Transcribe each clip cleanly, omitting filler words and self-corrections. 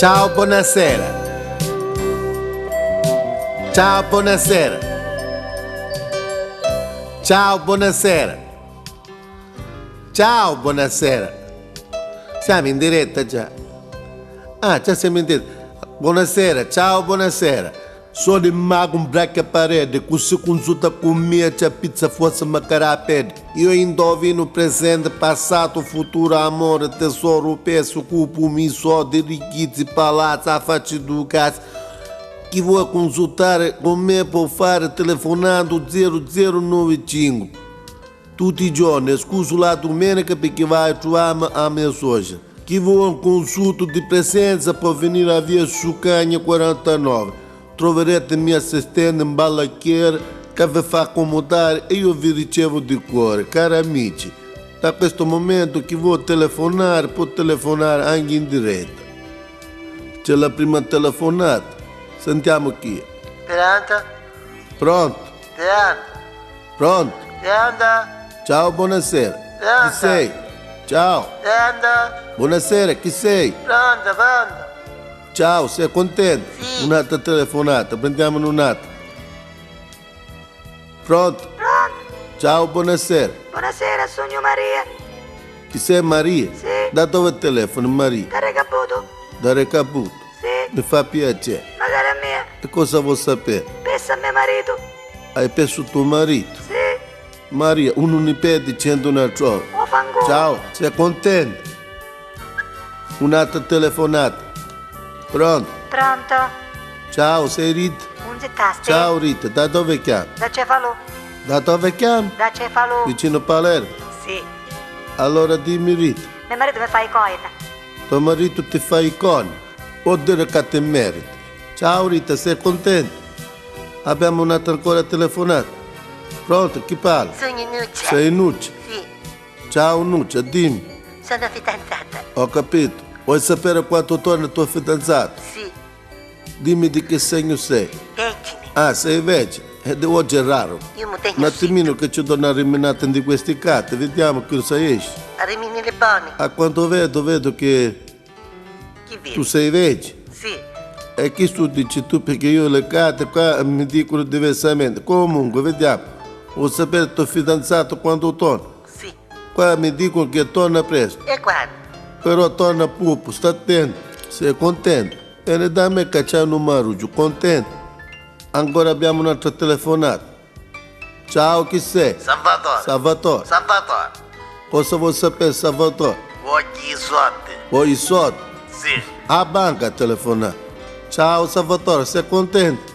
Ciao, buonasera. Ciao, buonasera. Ciao, buonasera. Ciao, buonasera. Siamo in diretta già. Ah, già siamo in diretta. Buonasera, ciao, buonasera. Sono il mago un braccia parede, così consulta con me c'è pizza forse macarà a pede. Io indovino presente, passato, futuro, amore, tesoro, peso, cupo, mi soldi, ricchezze, palazzi, affacci do cazzo. Chi vuole consultare con me può fare telefonando 0095. Tutti i giorni, scuso la domenica perché vai a trovare a mia socia. Chi vuole un consulto di presenza può venire a via Sucagna 49. Troverete mia assistente in ballacchiere che vi fa accomodare e io vi ricevo di cuore. Cari amici, da questo momento chi vuole telefonare può telefonare anche in diretta. C'è la prima telefonata. Sentiamo chi è. Pronto? Pronto? Pronto? Pronto? Pronto? Ciao, buonasera. Pronto? Chi sei? Ciao. Pronto? Buonasera, chi sei? Pronto? Pronto? Ciao, sei contento? Sì. Un'altra telefonata, prendiamone un'altra. Pronto? Pronto? Ciao, buonasera. Buonasera, sogno Maria. Chi sei Maria? Sì. Da dove telefono Maria? Da Recaputo? Da Recaputo. Sì. Mi fa piacere. Magari a mia. E cosa vuoi sapere? Pensa a mio marito. Hai perso tuo marito? Sì. Maria, uno ne perde 100 un altro. O fanculo. Ciao, sei contento? Un'altra telefonata. Pronto? Pronto? Ciao, sei Rita? Un zittaste? Ciao Rita, da dove chiami? Da Cefalù? Da dove chiami? Da Cefalù? Vicino a Palermo? Sì. Allora dimmi Rita, Mio marito mi fa i coina. tuo marito ti fa i coni, può dire che ti meriti. Ciao Rita, sei contento? Abbiamo un'altra ancora telefonata. Pronto, chi parla? Sogno Nuccia. Sei Nuccia. Sì, Ciao Nuccia, dimmi. sono fidanzata. Ho capito. Vuoi sapere quanto torna il tuo fidanzato? Sì, Dimmi di che segno sei. decimi. Ah, sei vergine. E di oggi è raro. Io mi Un tengo attimino che ci do una rimenata di questi carte, vediamo cosa esce. a rimini le buone. A quanto vedo che Chi tu viene? sei vergine. Sì, E chi tu dici tu perché io le carte qua mi dicono diversamente. Comunque, vediamo. Vuoi sapere il tuo fidanzato quando torna? sì. Qua mi dicono che torna presto. E quando? Però torna pupo, sta attento. Sei contento? E ne da me che c'è un numero giù, contento? Ancora abbiamo un'altra telefonata. Ciao, chi sei? Salvatore. Salvatore. Salvatore. Cosa vuoi sapere, Salvatore? Voglio i soldi. Vuoi i soldi? Sì. A banca a telefonare. Ciao, Salvatore, sei contento?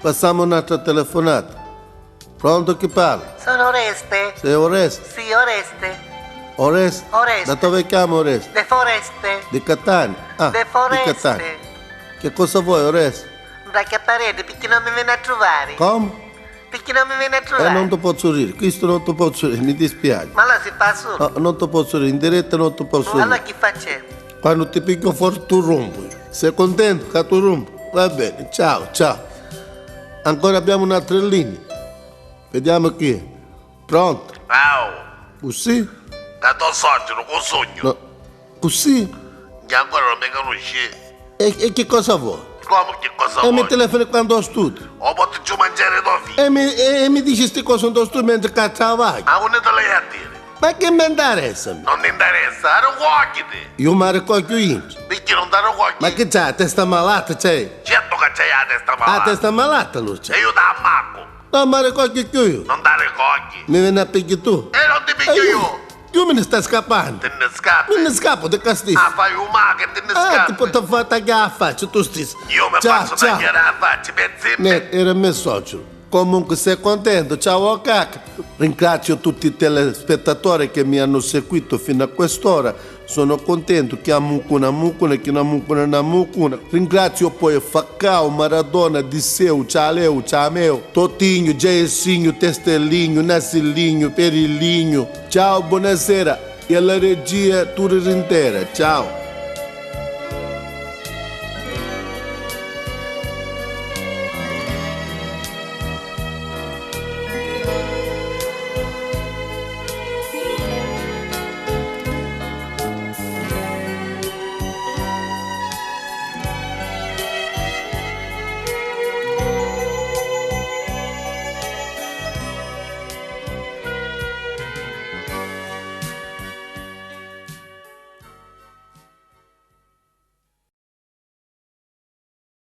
Passiamo un'altra telefonata. Pronto, chi parla? Sono Oreste. Sei Oreste? Sì, Oreste. Oreste? Oreste. Da dove chiamo Oreste? Le foreste. Di Catania? Ah, Le di Catania. foreste. Che cosa vuoi, Oreste? Braccia parete perché non mi viene a trovare. Come? Perché non mi viene a E trovare. non ti posso dire, questo non ti posso dire, mi dispiace. Ma là si fa solo. No, non ti posso dire, in diretta non ti posso Allora dire. chi facciamo? Quando ti picchio fuori tu rompo. Sei contento che tu rompo? Va bene, ciao, ciao. Ancora abbiamo un'altra linea. Vediamo chi è. Pronto? Ciao, Così? dato sorte, non ho sogno. No. Così? Che ancora non mi conosci. E che cosa vuoi? Come che cosa E mi vuoi? telefoni quando studio. Ho potuto mangiare dofi. E mi dici queste cose quando studio mentre che travaglio. A uno te lei a dire. Ma che mi interessa? Non ti interessa, ero cuocchite. Io mi ricordo io. Perché non ti ero Ma cuocchite? che c'hai? Testa malata c'hai? Certo che c'hai la testa Ah, malata. testa malata, Lucia. E io ti ammacco. No, ma ricordo io. Non ti ricordi. Mi viene a picchi tu. E non ti picchio io. Io me ne sto scappando. Te ne scappi. Me ne scappo di castigio. Ah, fai un ma che te ne Ah, ti scappi. posso fare tagliare la faccia, tu stesso. Io mi Ciao, faccio ciao. tagliare la faccia, pezzine. Era mio socio. Comunque sei contento, ciao cacca. Ringrazio tutti i telespettatori che mi hanno seguito fino a quest'ora. Sono contento che amucuna mucuna, che namucuna namucuna. Ringrazio poi Faccao, Maradona, Disseu, Cialeu, Ciameo, Totinho, Gessinho, Testellinho, Nassillinho, Perillinho. Ciao, buonasera. E alla regia Turi intera. Ciao.